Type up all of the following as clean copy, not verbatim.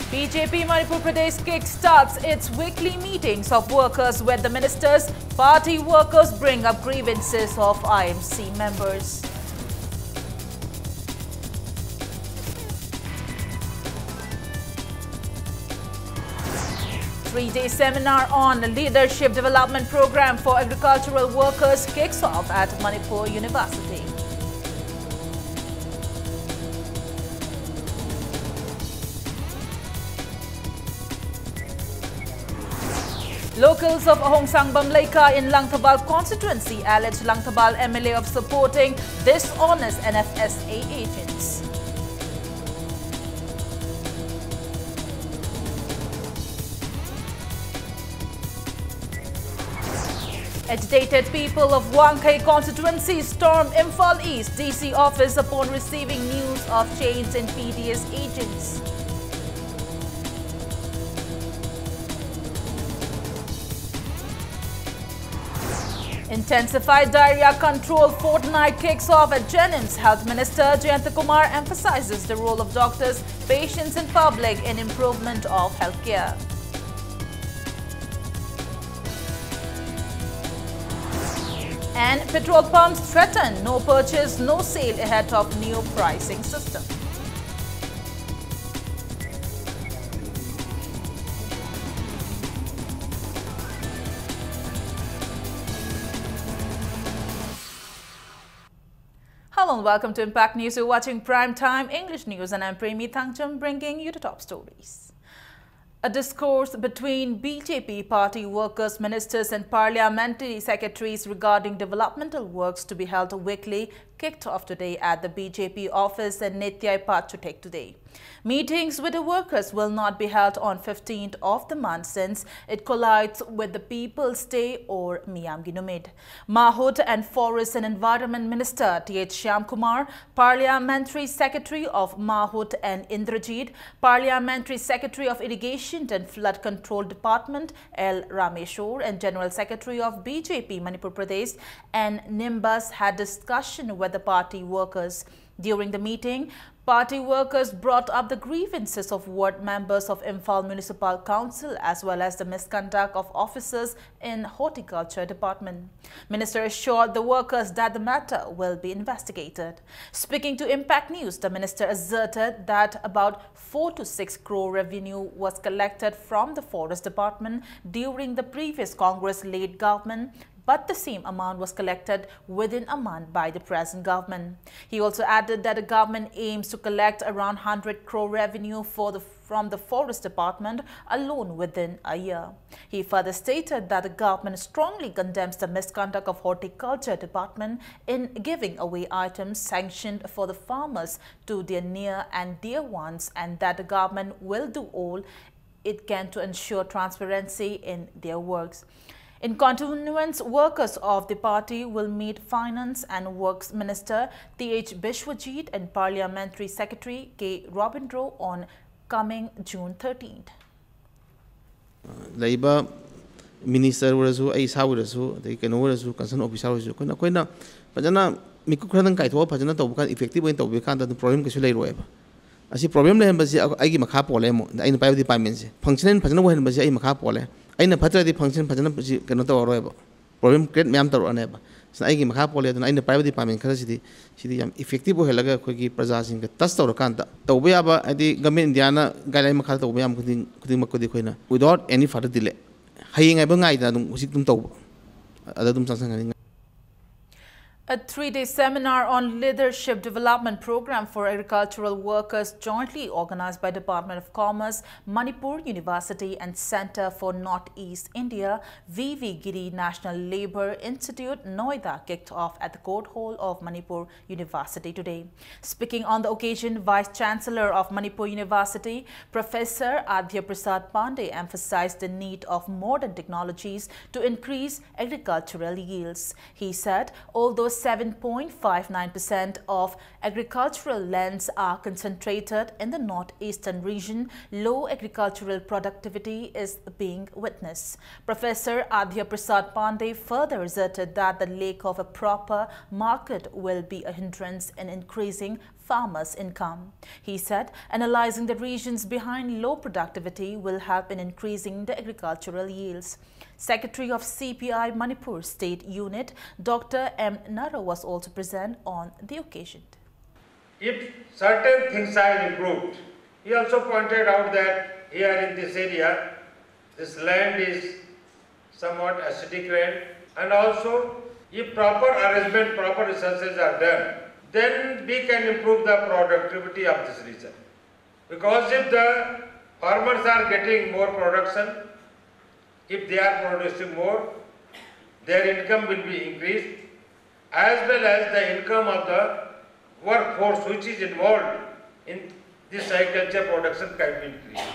BJP Manipur Pradesh kick-starts its weekly meetings of workers where the ministers, party workers bring up grievances of IMC members. Three-day seminar on Leadership Development Program for Agricultural Workers kicks off at Manipur University. Locals of Ahongsangbam Laika in Langtabal constituency allege Langtabal MLA of supporting dishonest NFSA agents. Agitated people of Wangkai constituency storm Imphal East DC office upon receiving news of change in PDS agents. Intensified diarrhea control fortnight kicks off at Jennings. Health Minister Jayanta Kumar emphasizes the role of doctors, patients and public in improvement of healthcare. And petrol pumps threaten no purchase, no sale ahead of new pricing system. Hello and welcome to Impact News. You're watching Prime Time English News and I'm Premi Thangcham bringing you the top stories. A discourse between BJP party workers, ministers and parliamentary secretaries regarding developmental works to be held weekly kicked off today at the BJP office in Nityai Pachutek today. Meetings with the workers will not be held on 15th of the month since it collides with the People's Day or Miyamginumid. Mahut and Forest and Environment Minister T.H. Shyamkumar, Parliamentary Secretary of Mahut and Indrajit, Parliamentary Secretary of Irrigation and Flood Control Department L. Rameshwar and General Secretary of BJP Manipur Pradesh N. Nimbus had discussion with the party workers. During the meeting, party workers brought up the grievances of ward members of Imphal Municipal Council as well as the misconduct of officers in Horticulture Department. Minister assured the workers that the matter will be investigated. Speaking to Impact News, the minister asserted that about 4 to 6 crore revenue was collected from the Forest Department during the previous Congress-led government, but the same amount was collected within a month by the present government. He also added that the government aims to collect around 100 crore revenue from the Forest Department alone within a year. He further stated that the government strongly condemns the misconduct of Horticulture Department in giving away items sanctioned for the farmers to their near and dear ones and that the government will do all it can to ensure transparency in their works. In continuance, workers of the party will meet Finance and Works Minister T.H. Bishwajit and Parliamentary Secretary K. Robindro on coming June 13th. Labor Minister was a Saurasu, the Canorasu, concerned officer, Quena, Pajana, Mikukan Kaito, Pajana, effective in Tobikan, the problem is later. As a problem, I give a capolemo, the private departments, functioning Pajana when Basia Macapole. I know the function Pajana cannot arrive. Problem great Mamtor or never. So I give Macapole and I know private department capacity. She effective Helaga Kogi Prazasing, Tasta or Canta. The Weaba at the Gamin Indiana, Galay Macato, Weam Kudimakodina, without any further delay. Haying a bungai that was it to Adum Sang. A three-day seminar on Leadership Development Program for Agricultural Workers jointly organized by Department of Commerce, Manipur University and Center for Northeast India, V.V. Giri National Labour Institute, Noida kicked off at the Court Hall of Manipur University today. Speaking on the occasion, Vice-Chancellor of Manipur University, Professor Adhya Prasad Pandey emphasized the need of modern technologies to increase agricultural yields. He said, although 7.59% of agricultural lands are concentrated in the northeastern region, low agricultural productivity is being witnessed. Professor Adhya Prasad Pandey further asserted that the lack of a proper market will be a hindrance in increasing farmers' income. He said analyzing the reasons behind low productivity will help in increasing the agricultural yields. Secretary of CPI Manipur State Unit, Dr. M. Nara, was also present on the occasion. If certain things are improved, he also pointed out that here in this area, this land is somewhat acidic land, and also if proper arrangement, proper researches are done, then we can improve the productivity of this region. Because if the farmers are getting more production, if they are producing more, their income will be increased, as well as the income of the workforce which is involved in this agriculture production can be increased.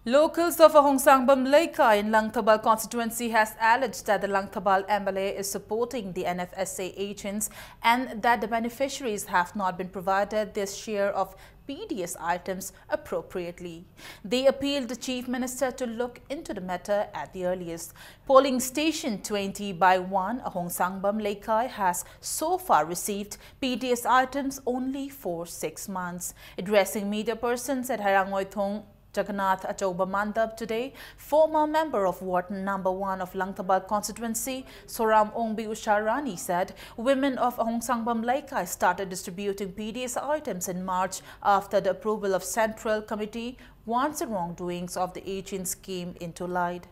Locals of Ahongsangbam Leikai in Langtabal constituency has alleged that the Langtabal MLA is supporting the NFSA agents and that the beneficiaries have not been provided their share of PDS items appropriately. They appealed the Chief Minister to look into the matter at the earliest. Polling station 20/1 Ahongsangbam Leikai has so far received PDS items only for 6 months. Addressing media persons at Harangoithong Jagannath Achauba Mandab today, former member of Ward Number 1 of Langtabal constituency, Soram Ongbi Usharani, said women of Ahongsangbam Leikai started distributing PDS items in March after the approval of Central Committee once the wrongdoings of the agents came into light.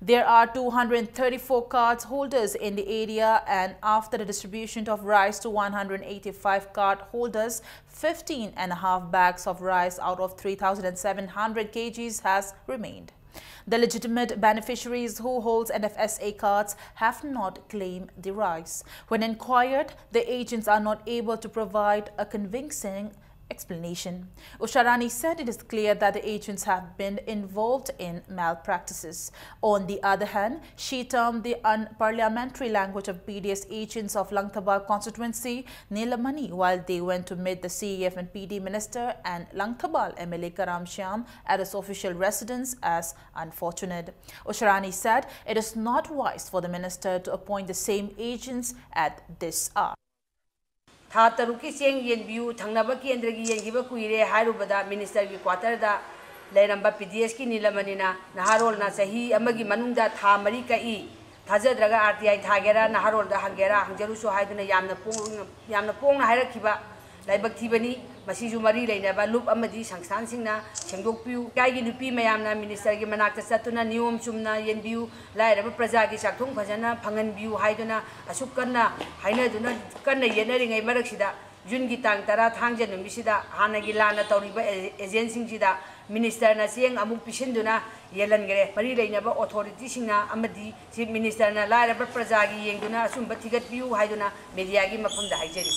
There are 234 card holders in the area, and after the distribution of rice to 185 card holders, 15.5 bags of rice out of 3,700 kgs has remained. The legitimate beneficiaries who hold NFSA cards have not claimed the rice. When inquired, the agents are not able to provide a convincing explanation. Usharani said it is clear that the agents have been involved in malpractices. On the other hand, she termed the unparliamentary language of PDS agents of Langtabal constituency Nilamani while they went to meet the CEF and PD minister and Langtabal MLA Karam Shyam at his official residence as unfortunate. Usharani said it is not wise for the minister to appoint the same agents at this hour. था तरुकी Cheng येनबियू थंगनबा केंद्र की येनगिबा कुइरे हारुबदा minister की quarter दा लेरंबा PDS की नीलमनिना नहारोल ना सही अमगी मनुंगदा था मरी कई थाजद्रगा आरटीआई थागेरा नहारोल दा हंगेरा हंजरुसु हाइदुना यामना पोंग हाइरखिबा लाइबक थीबनी मसीजु मरी लेनबा लुप अमदी संस्थान सिंगना सेंगदोकपियू काइगी नुपी मयामना मिनिस्टर की मनाक्ता चतुना नियम चुमना येनबियू लाइरबा प्रजा की चाकथोंग फजना फंगनबियू हाइदुना असुक कन्ना हाइनदुना कन्ना येनरिङै मरकसिदा जून की तांग 10 थांगजे नुमिसिदा हानगी लाना तौरिबा एजेंसिंगसिदा मिनिस्टर ना चेंग अमुक पिसिनदुना येलनगरे मरी लेनबा अथॉरिटी सिंगना अमदी चीफ मिनिस्टर ना लाइरबा प्रजा की येंगदुना असुंबा थिगतपियू हाइदुना मीडिया की मफमदा हाइजरी.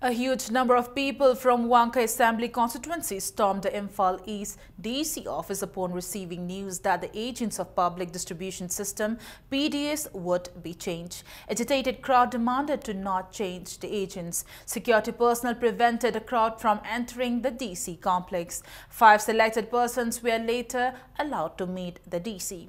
A huge number of people from Wanka Assembly constituency stormed the Imphal East DC office upon receiving news that the agents of Public Distribution System PDS would be changed. Agitated crowd demanded to not change the agents. Security personnel prevented the crowd from entering the DC complex. 5 selected persons were later allowed to meet the DC.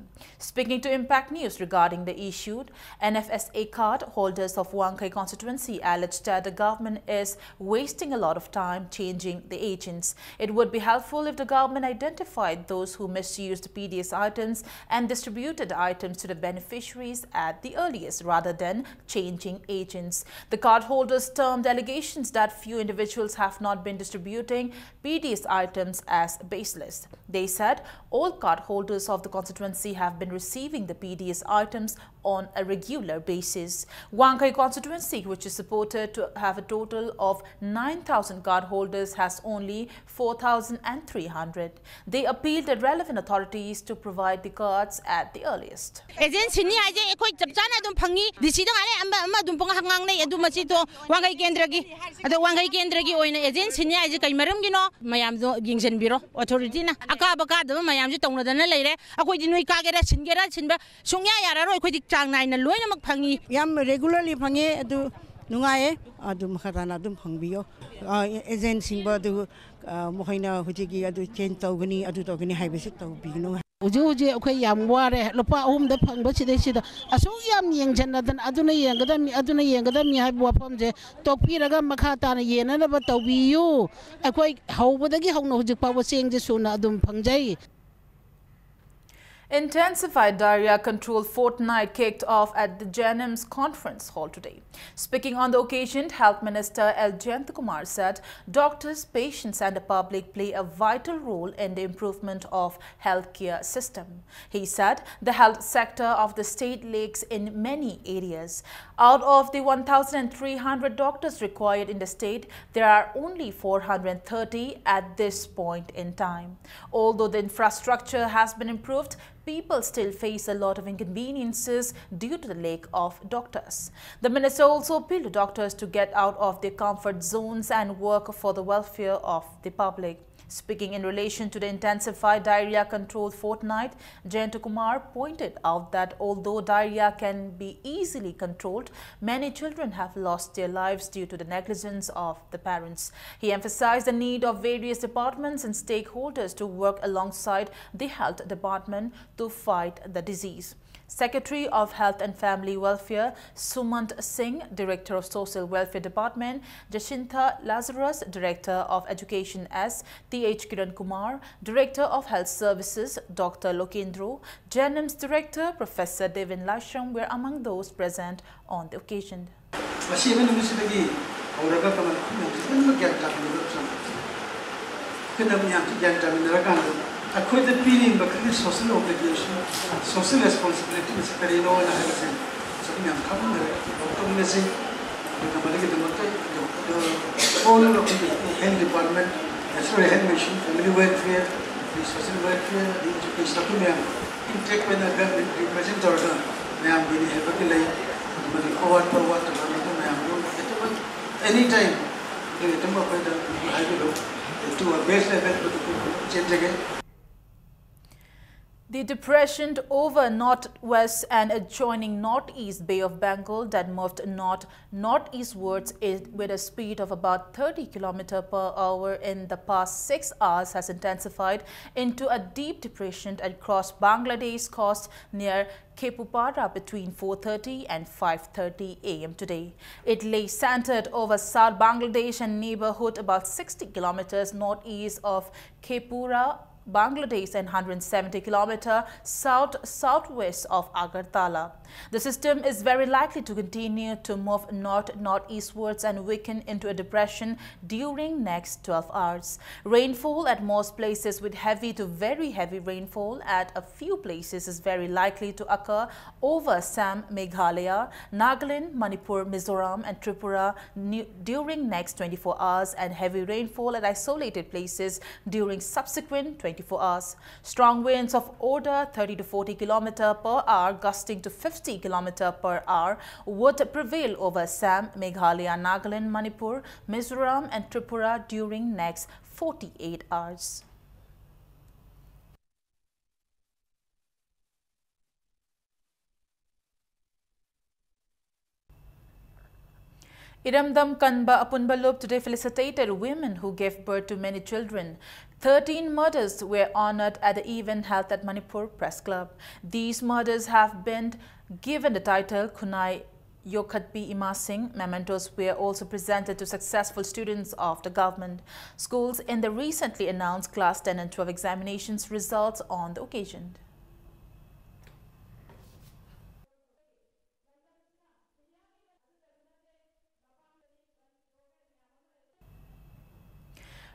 Speaking to Impact News regarding the issue, NFSA card holders of Wanka constituency alleged that the government is wasting a lot of time changing the agents. It would be helpful if the government identified those who misused PDS items and distributed the items to the beneficiaries at the earliest rather than changing agents. The card holders termed allegations that few individuals have not been distributing PDS items as baseless. They said all card holders of the constituency have been receiving the PDS items on a regular basis. Wankai constituency, which is supported to have a total of 9,000 card holders, has only 4,300. They appealed at relevant authorities to provide the cards at the earliest. Regularly fange adu nungaye adu makhatana adum phangbiyo agent singba adu mohaina hujigi adu change tawgani adu tawgani haibesi tawbigno Uji okay yam ware lupa the pang but they said aso yam yang janadan aduna yangadami have wapam je topiraga makata yena but you a quite how would I how no power saying the sooner adum pangjay. Intensified diarrhea control fortnight kicked off at the JNM's conference hall today. Speaking on the occasion, Health Minister L. Jayantakumar said doctors, patients and the public play a vital role in the improvement of healthcare system. He said the health sector of the state lacks in many areas. Out of the 1,300 doctors required in the state, there are only 430 at this point in time. Although the infrastructure has been improved, people still face a lot of inconveniences due to the lack of doctors. The minister also appealed to doctors to get out of their comfort zones and work for the welfare of the public. Speaking in relation to the intensified diarrhea control fortnight, Jayantakumar pointed out that although diarrhea can be easily controlled, many children have lost their lives due to the negligence of the parents. He emphasized the need of various departments and stakeholders to work alongside the health department to fight the disease. Secretary of Health and Family Welfare Sumant Singh, Director of Social Welfare Department, Jashintha Lazarus, Director of Education S. T.H. Kiran Kumar, Director of Health Services, Dr. Lokendro, JNM's Director, Professor Devin Lasham were among those present on the occasion. Aku itu pilih bagi social obligation, social responsibility mesti kali lawan ada sih. So yang kamu mesti kita balik kita mesti owner of the health department, national health mission, family welfare, the social welfare, the education aku yang intake dengan government represent orang, yang bini hebat lagi, bagi awat perwat orang itu yang itu pun anytime itu mau pada hari itu base level itu change again. The depression over northwest and adjoining northeast Bay of Bengal that moved northeastwards with a speed of about 30 km per hour in the past 6 hours has intensified into a deep depression and crossed Bangladesh's coast near Khepupara between 4:30 and 5:30 a.m. today. It lay centered over South Bangladesh and neighborhood about 60 kilometers northeast of Khepupara, Bangladesh and 170 km southwest of Agartala. The system is very likely to continue to move northeastwards and weaken into a depression during next 12 hours. Rainfall at most places with heavy to very heavy rainfall at a few places is very likely to occur over Assam, Meghalaya, Nagaland, Manipur, Mizoram and Tripura during next 24 hours and heavy rainfall at isolated places during subsequent 24 hours. Strong winds of order 30 to 40 km per hour gusting to 50 km per hour would prevail over Assam, Meghalaya, Nagaland, Manipur, Mizoram and Tripura during next 48 hours. Iramdam Kanba Apunbalub today felicitated women who gave birth to many children. 13 mothers were honored at the event held at Manipur Press Club. These mothers have been given the title Kunai Yokhatbi Ima Singh. Mementos were also presented to successful students of the government schools in the recently announced Class 10 and 12 examinations results on the occasion.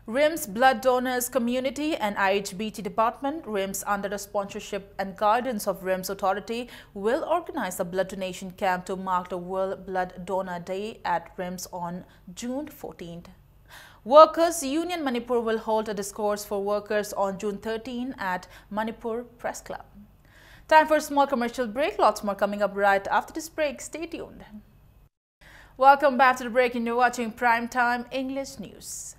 RIMS Blood Donors Community and IHBT Department, RIMS under the sponsorship and guidance of RIMS Authority, will organize a blood donation camp to mark the World Blood Donor Day at RIMS on June 14th. Workers Union Manipur will hold a discourse for workers on June 13 at Manipur Press Club. Time for a small commercial break. Lots more coming up right after this break. Stay tuned. Welcome back to the break and you're watching Primetime English News.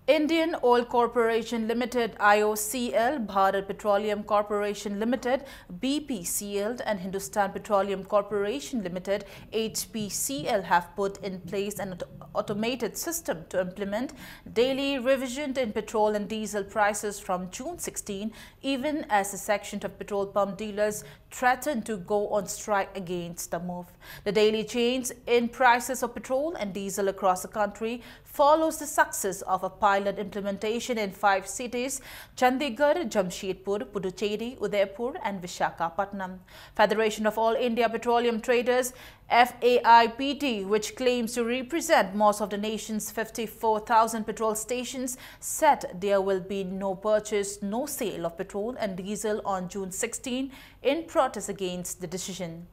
Indian Oil Corporation Limited IOCL, Bharat Petroleum Corporation Limited BPCL and Hindustan Petroleum Corporation Limited HPCL have put in place an automated system to implement daily revision in petrol and diesel prices from June 16, even as a section of petrol pump dealers threatened to go on strike against the move. The daily change in prices of petrol and diesel across the country follows the success of a pilot implementation in 5 cities: Chandigarh, Jamshedpur, Puducherry, Udaipur and Visakhapatnam. Federation of All India Petroleum Traders FAIPT, which claims to represent most of the nation's 54,000 petrol stations, said there will be no purchase, no sale of petrol and diesel on June 16 in protest against the decision.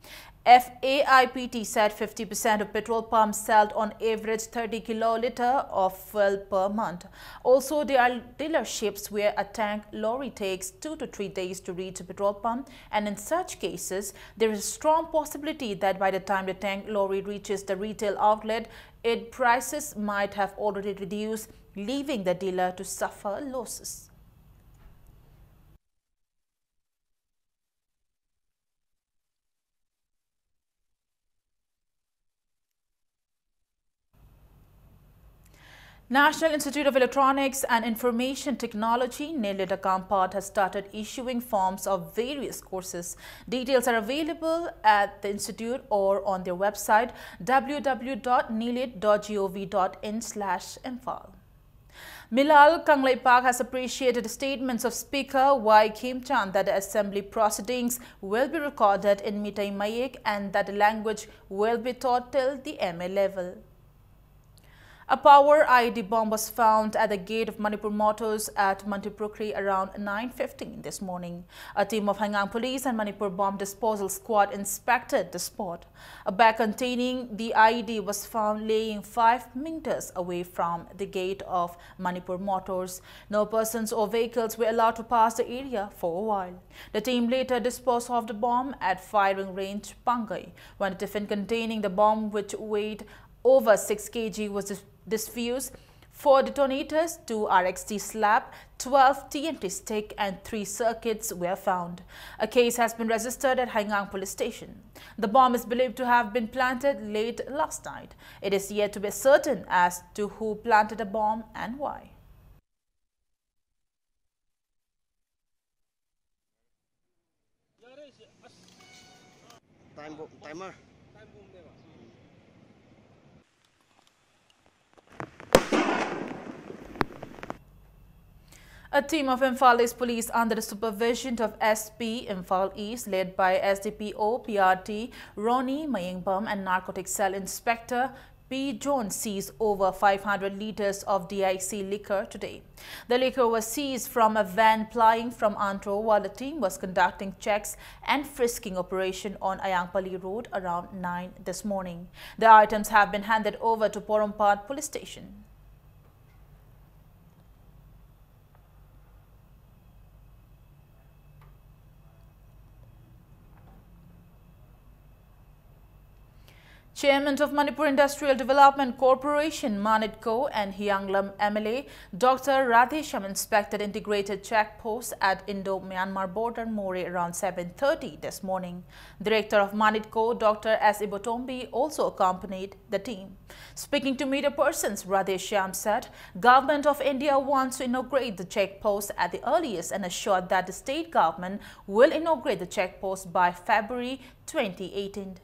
FAIPT said 50% of petrol pumps sell on average 30 kiloliter of fuel per month. Also, there are dealerships where a tank lorry takes 2 to 3 days to reach a petrol pump, and in such cases, there is a strong possibility that by the time the tank lorry reaches the retail outlet, its prices might have already reduced, leaving the dealer to suffer losses. National Institute of Electronics and Information Technology, NIELIT Akampad, has started issuing forms of various courses. Details are available at the institute or on their website www.nielit.gov.in/infal. Milal Kanglaipak has appreciated the statements of Speaker Y. Khemchand that the assembly proceedings will be recorded in Meitei Mayek and that the language will be taught till the MA level. A power IED bomb was found at the gate of Manipur Motors at Manipur around 9:15 this morning. A team of Hangang Police and Manipur Bomb Disposal Squad inspected the spot. A bag containing the IED was found laying 5 meters away from the gate of Manipur Motors. No persons or vehicles were allowed to pass the area for a while. The team later disposed of the bomb at firing range Pangai, when a tiffin containing the bomb, which weighed over 6 kg, was diffused. 4 detonators, 2 RXT slab, 12 TNT stick and 3 circuits were found. A case has been registered at Hangang Police Station. The bomb is believed to have been planted late last night. It is yet to be certain as to who planted the bomb and why. Timer. A team of Imphal East Police under the supervision of SP Imphal East, led by SDPO PRT Ronnie Mayingbam and Narcotics Cell Inspector P. Jones, seized over 500 liters of DIC liquor today. The liquor was seized from a van plying from Antro while the team was conducting checks and frisking operation on Ayangpali Road around 9 this morning. The items have been handed over to Porampad Police Station. Chairman of Manipur Industrial Development Corporation, Manitco, and Hyanglam MLA, Dr. Radhesham inspected integrated checkposts at Indo-Myanmar border More around 7:30 this morning. Director of Manitco, Dr. S. Ibotombi, also accompanied the team. Speaking to media persons, Radhesham said, Government of India wants to inaugurate the checkpost at the earliest and assured that the state government will inaugurate the checkpost by February 2018.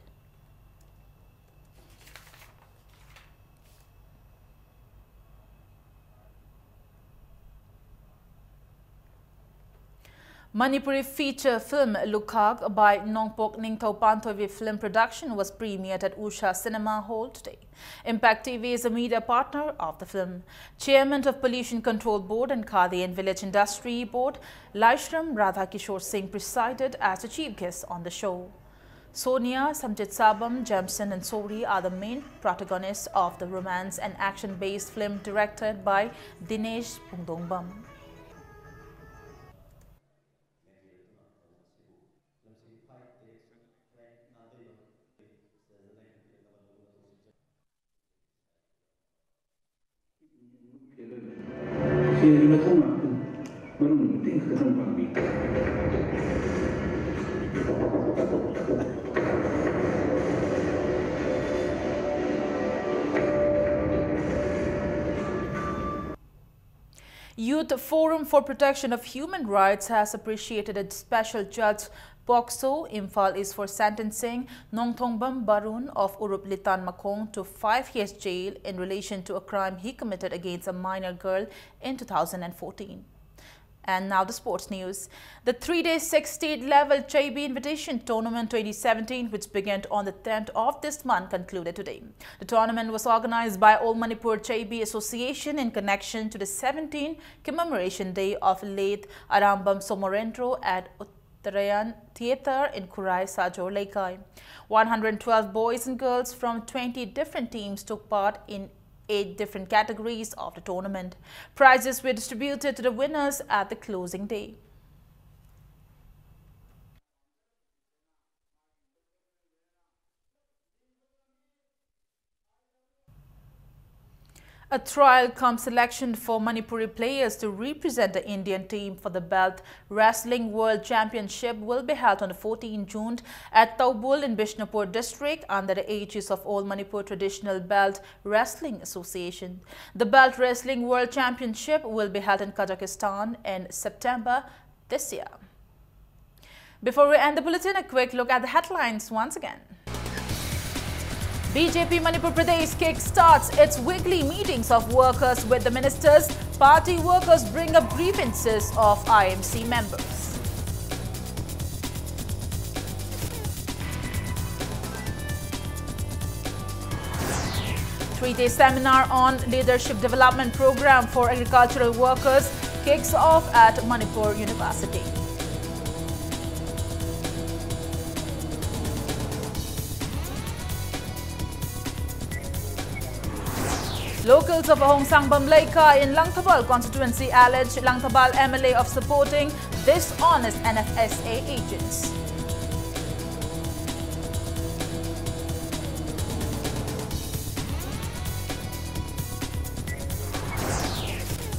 Manipuri feature film Lukhag by Nongpok Ningthau Panthovi Film Production was premiered at Usha Cinema Hall today. Impact TV is a media partner of the film. Chairman of Pollution Control Board and Khadi and Village Industry Board, Laishram Radhakishore Singh, presided as the chief guest on the show. Sonia, Samjit Sabam, Jamson and Sori are the main protagonists of the romance and action-based film directed by Dinesh Pungdongbam. Youth Forum for Protection of Human Rights has appreciated a special judge Pokso Imphal is for sentencing Nongthongbam Barun of Urup Litan Makong to 5 years jail in relation to a crime he committed against a minor girl in 2014. And now the sports news. The 3-day 6-state level Chaibi Invitation Tournament 2017, which began on the 10th of this month, concluded today. The tournament was organized by All Manipur Chaibi Association in connection to the 17th commemoration day of late Arambam Somorendro at Uttarayan Theatre in Kurai, Sajor, Laikai. 112 boys and girls from 20 different teams took part in 8 different categories of the tournament. Prizes were distributed to the winners at the closing day. A trial cum selection for Manipuri players to represent the Indian team for the Belt Wrestling World Championship will be held on the 14th June at Taubul in Bishnupur district under the aegis of All Manipur Traditional Belt Wrestling Association. The Belt Wrestling World Championship will be held in Kazakhstan in September this year. Before we end the bulletin, a quick look at the headlines once again. BJP Manipur Pradesh kick-starts its weekly meetings of workers with the ministers. Party workers bring up grievances of IMC members. Three-day seminar on leadership development program for agricultural workers kicks off at Manipur University. Locals of Ahongsangbam Laika in Langthabal constituency allege Langthabal MLA of supporting dishonest NFSA agents.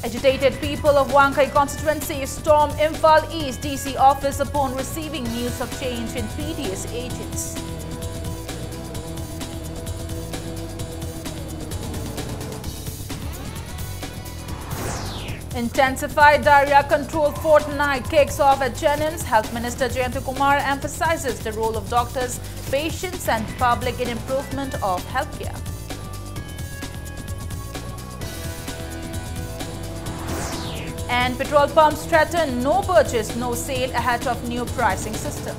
Agitated people of Wangkai constituency storm Imphal East DC office upon receiving news of change in PDS agents. Intensified diarrhea control fortnight kicks off at Jennings. Health Minister Jayanth Kumar emphasizes the role of doctors, patients and public in improvement of healthcare. And petrol pumps threaten no purchase, no sale ahead of new pricing system.